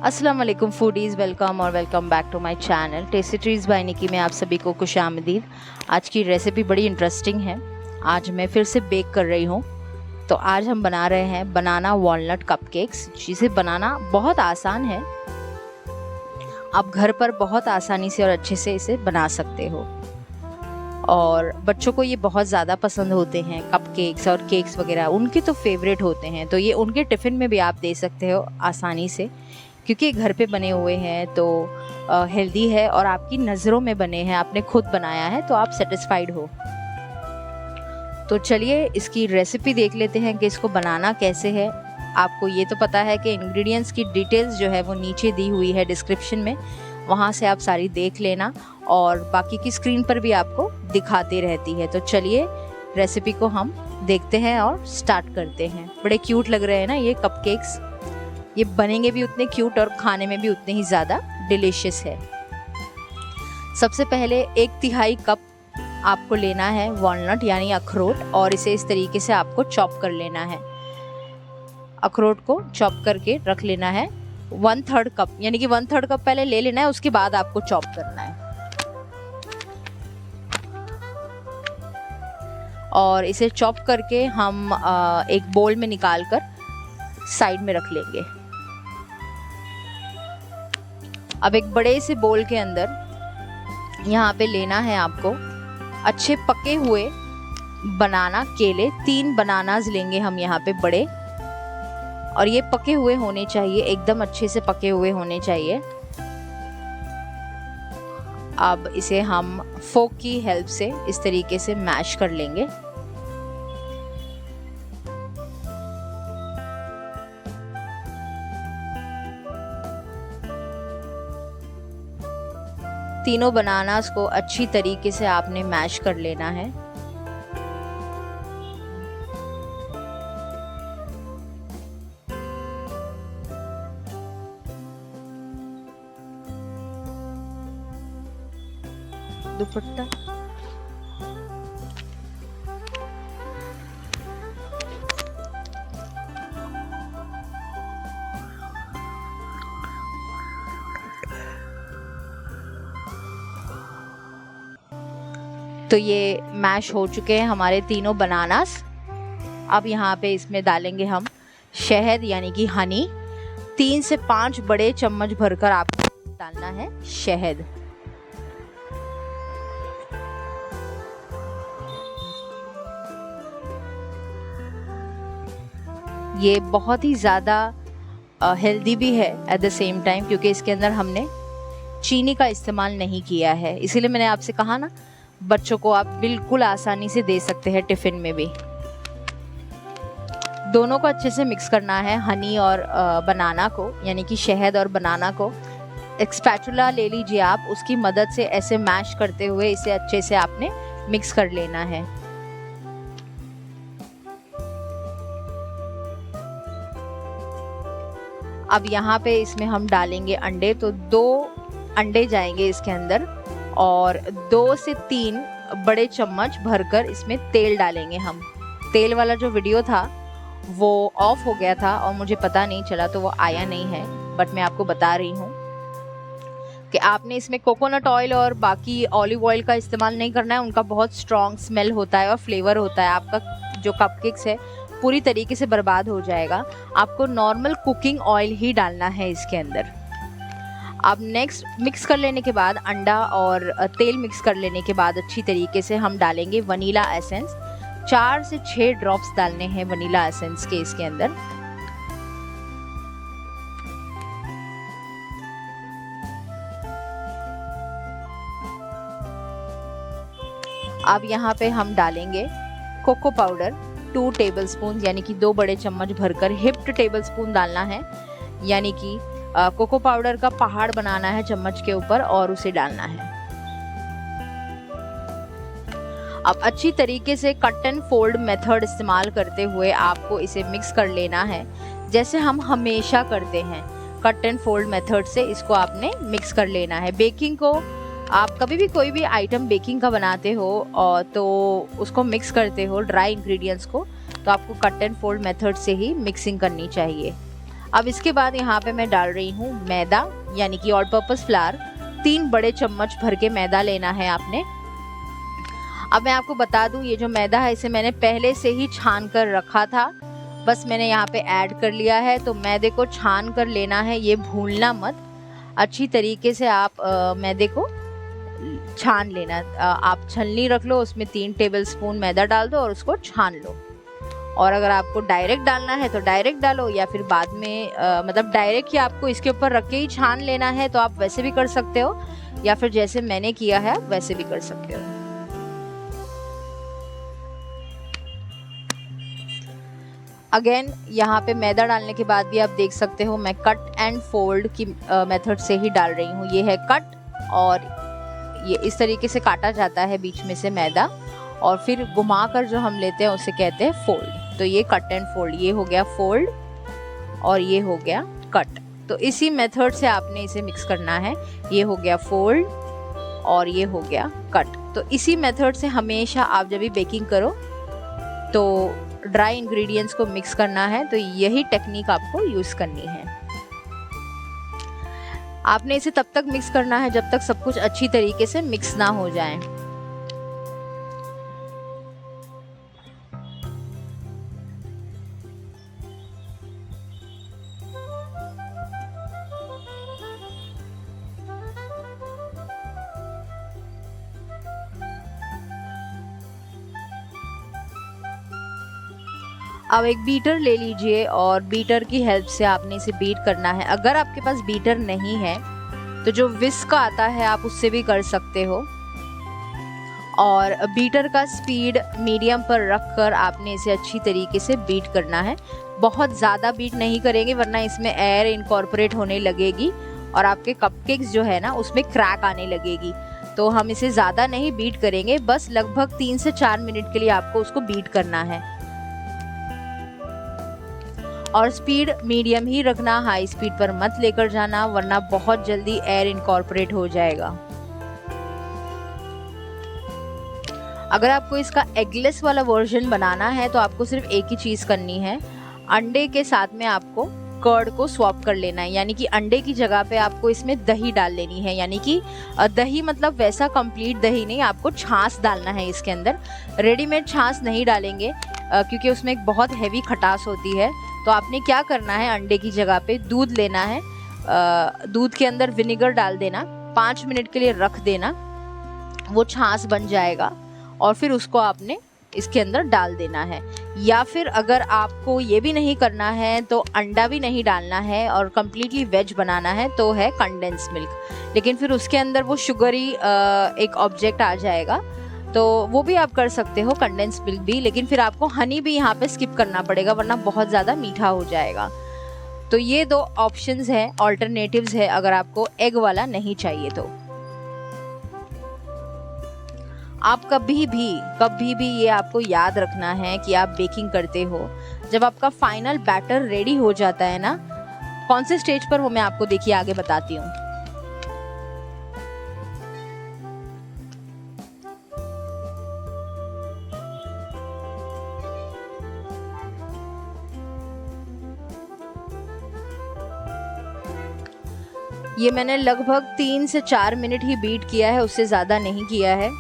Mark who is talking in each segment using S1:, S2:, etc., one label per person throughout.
S1: अस्सलाम वालेकुम foodies, welcome और welcome back to my channel tasty treats by Nikki में आप सभी को खुशामदीद। आज की रेसिपी बड़ी इंटरेस्टिंग है। आज मैं फिर से बेक कर रही हूँ। तो आज हम बना रहे हैं बनाना वॉलनट कपकेक्स, जिसे बनाना बहुत आसान है। आप घर पर बहुत आसानी से और अच्छे से इसे बना सकते हो और बच्चों को ये बहुत ज़्यादा पसंद होते हैं। कपकेक्स और केक्स वगैरह उनके तो फेवरेट होते हैं, तो ये उनके टिफ़िन में भी आप दे सकते हो आसानी से, क्योंकि घर पे बने हुए हैं तो हेल्दी है और आपकी नज़रों में बने हैं, आपने खुद बनाया है तो आप सेटिस्फाइड हो। तो चलिए इसकी रेसिपी देख लेते हैं कि इसको बनाना कैसे है। आपको ये तो पता है कि इंग्रेडिएंट्स की डिटेल्स जो है वो नीचे दी हुई है डिस्क्रिप्शन में, वहाँ से आप सारी देख लेना और बाकी की स्क्रीन पर भी आपको दिखाती रहती है। तो चलिए रेसिपी को हम देखते हैं और स्टार्ट करते हैं। बड़े क्यूट लग रहे हैं ना ये कपकेक्स, ये बनेंगे भी उतने क्यूट और खाने में भी उतने ही ज़्यादा डिलीशियस है। सबसे पहले 1/3 कप आपको लेना है वॉलनट यानी अखरोट, और इसे इस तरीके से आपको चॉप कर लेना है। अखरोट को चॉप करके रख लेना है। 1/3 कप यानी कि 1/3 कप पहले ले लेना है, उसके बाद आपको चॉप करना है। और इसे चॉप करके हम एक बोल में निकाल कर साइड में रख लेंगे। अब एक बड़े से बोल के अंदर यहाँ पे लेना है आपको अच्छे पके हुए बनाना केले। 3 बनानास लेंगे हम यहाँ पे बड़े, और ये पके हुए होने चाहिए, एकदम अच्छे से पके हुए होने चाहिए। अब इसे हम फोक की हेल्प से इस तरीके से मैश कर लेंगे। तीनों बनानास को अच्छी तरीके से आपने मैश कर लेना है। दुपट्टा तो ये मैश हो चुके हैं हमारे तीनों बनानास। अब यहाँ पे इसमें डालेंगे हम शहद यानी कि हनी। 3 से 5 बड़े चम्मच भरकर आपको डालना है शहद। ये बहुत ही ज़्यादा हेल्दी भी है एट द सेम टाइम, क्योंकि इसके अंदर हमने चीनी का इस्तेमाल नहीं किया है। इसीलिए मैंने आपसे कहा ना, बच्चों को आप बिल्कुल आसानी से दे सकते हैं टिफ़िन में भी। दोनों को अच्छे से मिक्स करना है, हनी और बनाना को, यानी कि शहद और बनाना को। एक स्पैचुला ले लीजिए आप, उसकी मदद से ऐसे मैश करते हुए इसे अच्छे से आपने मिक्स कर लेना है। अब यहाँ पे इसमें हम डालेंगे अंडे, तो 2 अंडे जाएंगे इसके अंदर, और 2 से 3 बड़े चम्मच भरकर इसमें तेल डालेंगे हम। तेल वाला जो वीडियो था वो ऑफ हो गया था और मुझे पता नहीं चला, तो वो आया नहीं है, बट मैं आपको बता रही हूँ कि आपने इसमें कोकोनट ऑयल और बाकी ऑलिव ऑयल का इस्तेमाल नहीं करना है। उनका बहुत स्ट्रॉन्ग स्मेल होता है और फ्लेवर होता है, आपका जो कपकेक्स है पूरी तरीके से बर्बाद हो जाएगा। आपको नॉर्मल कुकिंग ऑयल ही डालना है इसके अंदर। अब नेक्स्ट मिक्स कर लेने के बाद, अंडा और तेल मिक्स कर लेने के बाद अच्छी तरीके से हम डालेंगे वनीला एसेंस। 4 से 6 ड्रॉप्स डालने हैं वनीला एसेंस के इसके अंदर। अब यहाँ पे हम डालेंगे कोको पाउडर 2 टेबलस्पून, यानी कि 2 बड़े चम्मच भरकर। हिप्ड टेबलस्पून डालना है, यानी कि कोको पाउडर का पहाड़ बनाना है चम्मच के ऊपर और उसे डालना है। अब अच्छी तरीके से कट एंड फोल्ड मेथड इस्तेमाल करते हुए आपको इसे मिक्स कर लेना है, जैसे हम हमेशा करते हैं। कट एंड फोल्ड मेथड से इसको आपने मिक्स कर लेना है। बेकिंग को आप कभी भी कोई भी आइटम बेकिंग का बनाते हो और तो उसको मिक्स करते हो ड्राई इंग्रेडिएंट्स को, तो आपको कट एंड फोल्ड मेथड से ही मिक्सिंग करनी चाहिए। अब इसके बाद यहाँ पे मैं डाल रही हूँ मैदा, यानी कि ऑल पर्पस फ्लावर। 3 बड़े चम्मच भर के मैदा लेना है आपने। अब मैं आपको बता दूं, ये जो मैदा है इसे मैंने पहले से ही छान कर रखा था, बस मैंने यहाँ पे ऐड कर लिया है। तो मैदे को छान कर लेना है, ये भूलना मत, अच्छी तरीके से आप मैदे को छान लेना। आप छलनी रख लो, उसमें 3 टेबलस्पून मैदा डाल दो और उसको छान लो। और अगर आपको डायरेक्ट डालना है तो डायरेक्ट डालो, या फिर बाद में मतलब डायरेक्ट ही आपको इसके ऊपर रख के ही छान लेना है तो आप वैसे भी कर सकते हो, या फिर जैसे मैंने किया है वैसे भी कर सकते हो। अगेन यहाँ पे मैदा डालने के बाद भी आप देख सकते हो मैं कट एंड फोल्ड की मेथड से ही डाल रही हूँ। ये है कट, और ये इस तरीके से काटा जाता है बीच में से मैदा, और फिर घुमा कर जो हम लेते हैं उसे कहते हैं फोल्ड। तो ये कट एंड फोल्ड, ये हो गया फोल्ड और ये हो गया कट। तो इसी मेथड से आपने इसे मिक्स करना है। ये हो गया फोल्ड और ये हो गया कट। तो इसी मेथड से हमेशा आप जब भी बेकिंग करो तो ड्राई इंग्रेडिएंट्स को मिक्स करना है, तो यही टेक्निक आपको यूज करनी है। आपने इसे तब तक मिक्स करना है जब तक सब कुछ अच्छी तरीके से मिक्स ना हो जाए। अब एक बीटर ले लीजिए और बीटर की हेल्प से आपने इसे बीट करना है। अगर आपके पास बीटर नहीं है तो जो विस्क आता है आप उससे भी कर सकते हो। और बीटर का स्पीड मीडियम पर रखकर आपने इसे अच्छी तरीके से बीट करना है। बहुत ज़्यादा बीट नहीं करेंगे वरना इसमें एयर इनकॉर्पोरेट होने लगेगी और आपके कपकेक्स जो है ना उसमें क्रैक आने लगेगी। तो हम इसे ज़्यादा नहीं बीट करेंगे, बस लगभग 3 से 4 मिनट के लिए आपको उसको बीट करना है। और स्पीड मीडियम ही रखना, हाई स्पीड पर मत लेकर जाना वरना बहुत जल्दी एयर इनकॉर्पोरेट हो जाएगा। अगर आपको इसका एगलेस वाला वर्जन बनाना है तो आपको सिर्फ एक ही चीज़ करनी है, अंडे के साथ में आपको कर्ड को स्वैप कर लेना है। यानी कि अंडे की जगह पे आपको इसमें दही डाल लेनी है। यानी कि दही मतलब वैसा कंप्लीट दही नहीं, आपको छाछ डालना है इसके अंदर। रेडीमेड छाछ नहीं डालेंगे क्योंकि उसमें एक बहुत हैवी खटास होती है। तो आपने क्या करना है, अंडे की जगह पे दूध लेना है, दूध के अंदर विनेगर डाल देना, 5 मिनट के लिए रख देना, वो छाछ बन जाएगा और फिर उसको आपने इसके अंदर डाल देना है। या फिर अगर आपको ये भी नहीं करना है तो अंडा भी नहीं डालना है और कम्प्लीटली वेज बनाना है तो है कंडेंस मिल्क। लेकिन फिर उसके अंदर वो शुगरी एक ऑब्जेक्ट आ जाएगा, तो वो भी आप कर सकते हो, कंडेंस मिल्क भी। लेकिन फिर आपको हनी भी यहाँ पे स्किप करना पड़ेगा वरना बहुत ज़्यादा मीठा हो जाएगा। तो ये 2 ऑप्शंस है, ऑल्टरनेटिव्स है अगर आपको एग वाला नहीं चाहिए तो। आप कभी भी ये आपको याद रखना है कि आप बेकिंग करते हो, जब आपका फाइनल बैटर रेडी हो जाता है ना, कौन से स्टेज पर वो मैं आपको देखिए आगे बताती हूँ। ये मैंने लगभग 3 से 4 मिनट ही बीट किया है, उससे ज़्यादा नहीं किया है।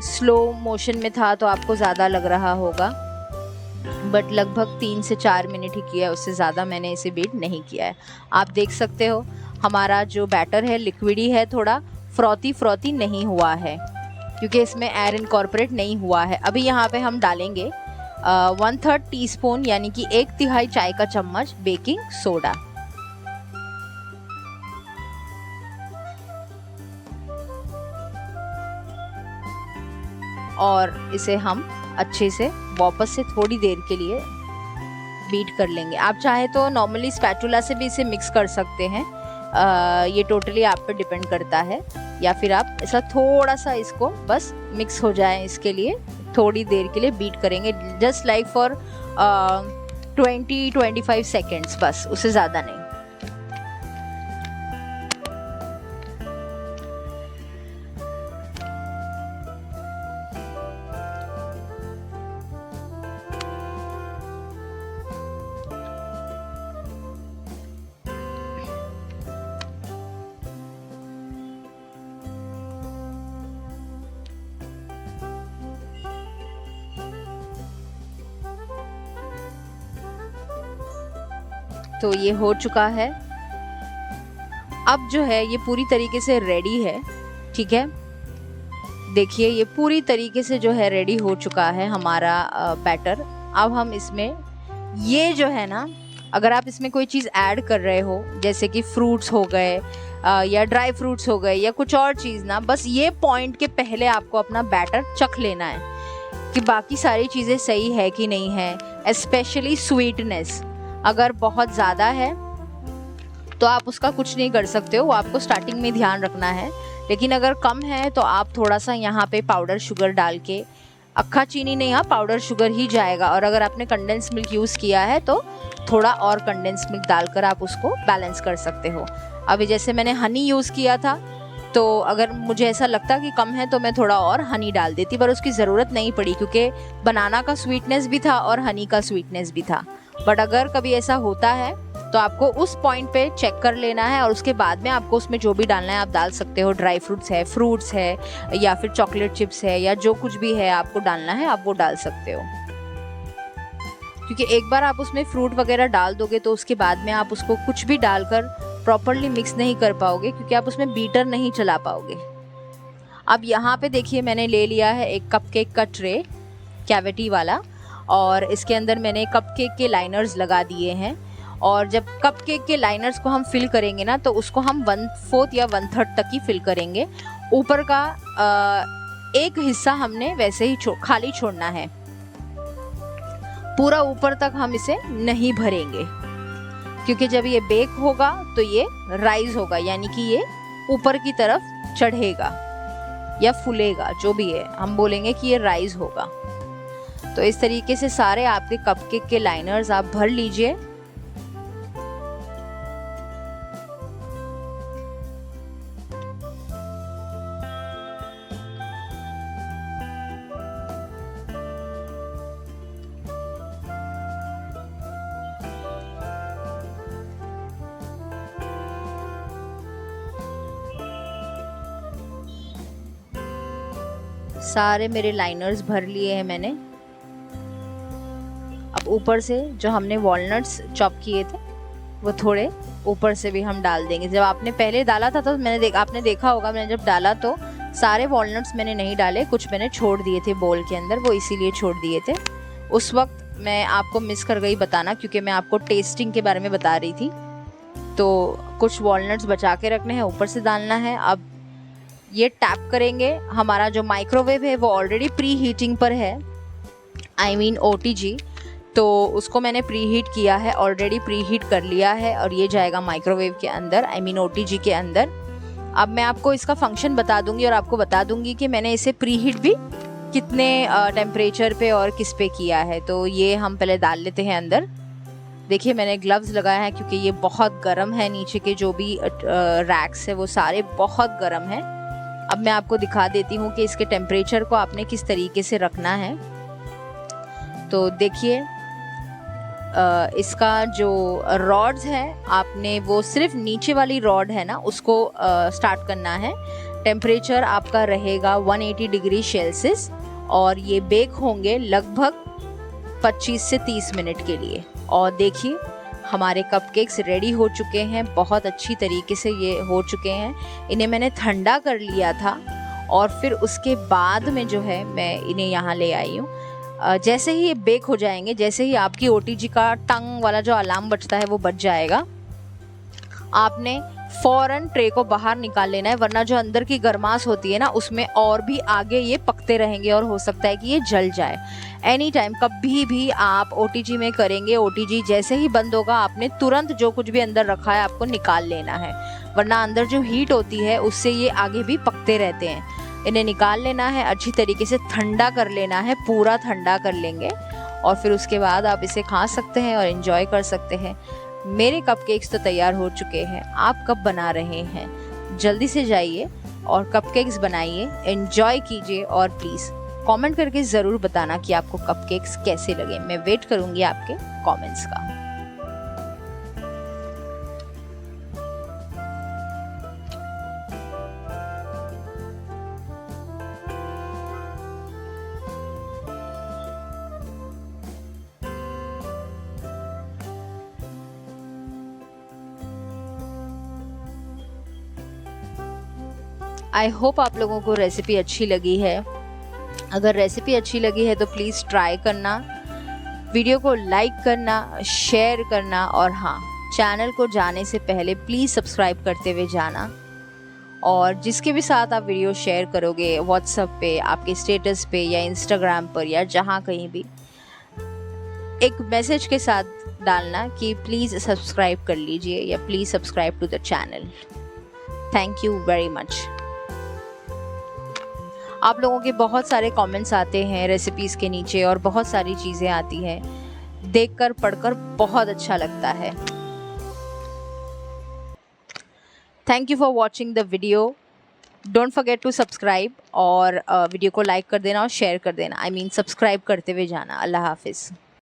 S1: स्लो मोशन में था तो आपको ज़्यादा लग रहा होगा, बट लगभग 3 से 4 मिनट ही किया है, उससे ज़्यादा मैंने इसे बीट नहीं किया है। आप देख सकते हो हमारा जो बैटर है लिक्विडी है, थोड़ा फ्रॉथी नहीं हुआ है क्योंकि इसमें एयर इनकॉर्पोरेट नहीं हुआ है। अभी यहाँ पे हम डालेंगे 1/3 टीस्पून यानी कि 1/3 चाय का चम्मच बेकिंग सोडा। और इसे हम अच्छे से वापस से थोड़ी देर के लिए बीट कर लेंगे। आप चाहे तो नॉर्मली स्पैटुला से भी इसे मिक्स कर सकते हैं, ये टोटली आप पर डिपेंड करता है। या फिर आप ऐसा थोड़ा सा इसको बस मिक्स हो जाए इसके लिए थोड़ी देर के लिए बीट करेंगे, जस्ट लाइक फॉर 20-25 सेकेंड्स, बस उससे ज़्यादा नहीं। तो ये हो चुका है। अब जो है ये पूरी तरीके से रेडी है, ठीक है। देखिए ये पूरी तरीके से जो है रेडी हो चुका है हमारा बैटर। अब हम इसमें ये जो है ना, अगर आप इसमें कोई चीज़ ऐड कर रहे हो जैसे कि फ्रूट्स हो गए या ड्राई फ्रूट्स हो गए या कुछ और चीज़ ना, बस ये पॉइंट के पहले आपको अपना बैटर चख लेना है कि बाकी सारी चीज़ें सही है कि नहीं है। स्पेशली स्वीटनेस अगर बहुत ज़्यादा है तो आप उसका कुछ नहीं कर सकते हो, वो आपको स्टार्टिंग में ध्यान रखना है। लेकिन अगर कम है तो आप थोड़ा सा यहाँ पे पाउडर शुगर डाल के, अक्खा चीनी नहीं, हाँ पाउडर शुगर ही जाएगा। और अगर आपने कंडेंस मिल्क यूज़ किया है तो थोड़ा और कंडेंस मिल्क डालकर आप उसको बैलेंस कर सकते हो। अभी जैसे मैंने हनी यूज़ किया था, तो अगर मुझे ऐसा लगता कि कम है तो मैं थोड़ा और हनी डाल देती, पर उसकी ज़रूरत नहीं पड़ी क्योंकि बनाना का स्वीटनेस भी था और हनी का स्वीटनेस भी था। बट अगर कभी ऐसा होता है तो आपको उस पॉइंट पे चेक कर लेना है और उसके बाद में आपको उसमें जो भी डालना है आप डाल सकते हो। ड्राई फ्रूट्स है या फिर चॉकलेट चिप्स है या जो कुछ भी है आपको डालना है आप वो डाल सकते हो। क्योंकि एक बार आप उसमें फ्रूट वगैरह डाल दोगे तो उसके बाद में आप उसको कुछ भी डालकर प्रॉपरली मिक्स नहीं कर पाओगे, क्योंकि आप उसमें बीटर नहीं चला पाओगे। अब यहाँ पे देखिए मैंने ले लिया है एक कपकेक का ट्रे, कैविटी वाला, और इसके अंदर मैंने कपकेक के लाइनर्स लगा दिए हैं। और जब कपकेक के लाइनर्स को हम फिल करेंगे ना तो उसको हम 1/4 या 1/3 तक ही फिल करेंगे। ऊपर का एक हिस्सा हमने वैसे ही खाली छोड़ना है, पूरा ऊपर तक हम इसे नहीं भरेंगे, क्योंकि जब ये बेक होगा तो ये राइज होगा, यानी कि ये ऊपर की तरफ चढ़ेगा या फूलेगा, जो भी है हम बोलेंगे कि ये राइज होगा। तो इस तरीके से सारे आपके कपकेक के लाइनर्स आप भर लीजिए। सारे मेरे लाइनर्स भर लिए हैं मैंने। अब ऊपर से जो हमने वॉलनट्स चॉप किए थे वो थोड़े ऊपर से भी हम डाल देंगे। जब आपने पहले डाला था तो आपने देखा होगा, मैंने जब डाला तो सारे वॉलनट्स मैंने नहीं डाले, कुछ मैंने छोड़ दिए थे बोल के अंदर, वो इसीलिए छोड़ दिए थे। उस वक्त मैं आपको मिस कर गई बताना, क्योंकि मैं आपको टेस्टिंग के बारे में बता रही थी। तो कुछ वॉलनट्स बचा के रखने हैं, ऊपर से डालना है। अब ये टैप करेंगे, हमारा जो माइक्रोवेव है वो ऑलरेडी प्री हीटिंग पर है, आई मीन OTG, तो उसको मैंने प्री हीट किया है, ऑलरेडी प्री हीट कर लिया है और ये जाएगा माइक्रोवेव के अंदर, आई मीन OTG के अंदर। अब मैं आपको इसका फंक्शन बता दूंगी और आपको बता दूंगी कि मैंने इसे प्री हीट भी कितने टेम्परेचर पे और किस पे किया है। तो ये हम पहले डाल लेते हैं अंदर। देखिए मैंने ग्लव्स लगाया है क्योंकि ये बहुत गर्म है, नीचे के जो भी रैक्स है वो सारे बहुत गर्म हैं। अब मैं आपको दिखा देती हूँ कि इसके टेम्परेचर को आपने किस तरीके से रखना है। तो देखिए इसका जो रॉड्स है आपने वो सिर्फ नीचे वाली रॉड है ना उसको स्टार्ट करना है। टेम्परेचर आपका रहेगा 180 डिग्री सेल्सियस और ये बेक होंगे लगभग 25 से 30 मिनट के लिए। और देखिए हमारे कपकेक्स रेडी हो चुके हैं, बहुत अच्छी तरीके से ये हो चुके हैं। इन्हें मैंने ठंडा कर लिया था और फिर उसके बाद में जो है मैं इन्हें यहाँ ले आई हूँ। जैसे ही ये बेक हो जाएंगे, जैसे ही आपकी OTG का टंग वाला जो अलार्म बजता है वो बज जाएगा, आपने फौरन ट्रे को बाहर निकाल लेना है, वरना जो अंदर की गर्माश होती है ना उसमें और भी आगे ये पकते रहेंगे और हो सकता है कि ये जल जाए। एनी टाइम कभी भी आप OTG में करेंगे, OTG जैसे ही बंद होगा आपने तुरंत जो कुछ भी अंदर रखा है आपको निकाल लेना है, वरना अंदर जो हीट होती है उससे ये आगे भी पकते रहते हैं। इन्हें निकाल लेना है, अच्छी तरीके से ठंडा कर लेना है, पूरा ठंडा कर लेंगे और फिर उसके बाद आप इसे खा सकते हैं और एंजॉय कर सकते हैं। मेरे कपकेक्स तो तैयार हो चुके हैं, आप कब बना रहे हैं? जल्दी से जाइए और कपकेक्स बनाइए, एंजॉय कीजिए और प्लीज़ कमेंट करके ज़रूर बताना कि आपको कपकेक्स कैसे लगे। मैं वेट करूँगी आपके कमेंट्स का। आई होप आप लोगों को रेसिपी अच्छी लगी है। अगर रेसिपी अच्छी लगी है तो प्लीज़ ट्राई करना, वीडियो को लाइक करना, शेयर करना और हाँ, चैनल को जाने से पहले प्लीज़ सब्सक्राइब करते हुए जाना। और जिसके भी साथ आप वीडियो शेयर करोगे व्हाट्सएप पे, आपके स्टेटस पे या इंस्टाग्राम पर या जहाँ कहीं भी, एक मैसेज के साथ डालना कि प्लीज़ सब्सक्राइब कर लीजिए या please subscribe to the channel. Thank you very much. आप लोगों के बहुत सारे कमेंट्स आते हैं रेसिपीज़ के नीचे और बहुत सारी चीज़ें आती हैं, देखकर पढ़कर बहुत अच्छा लगता है। Thank you for watching the video. Don't forget to subscribe और वीडियो को लाइक कर देना और शेयर कर देना। सब्सक्राइब करते हुए जाना। अल्लाह हाफिज़।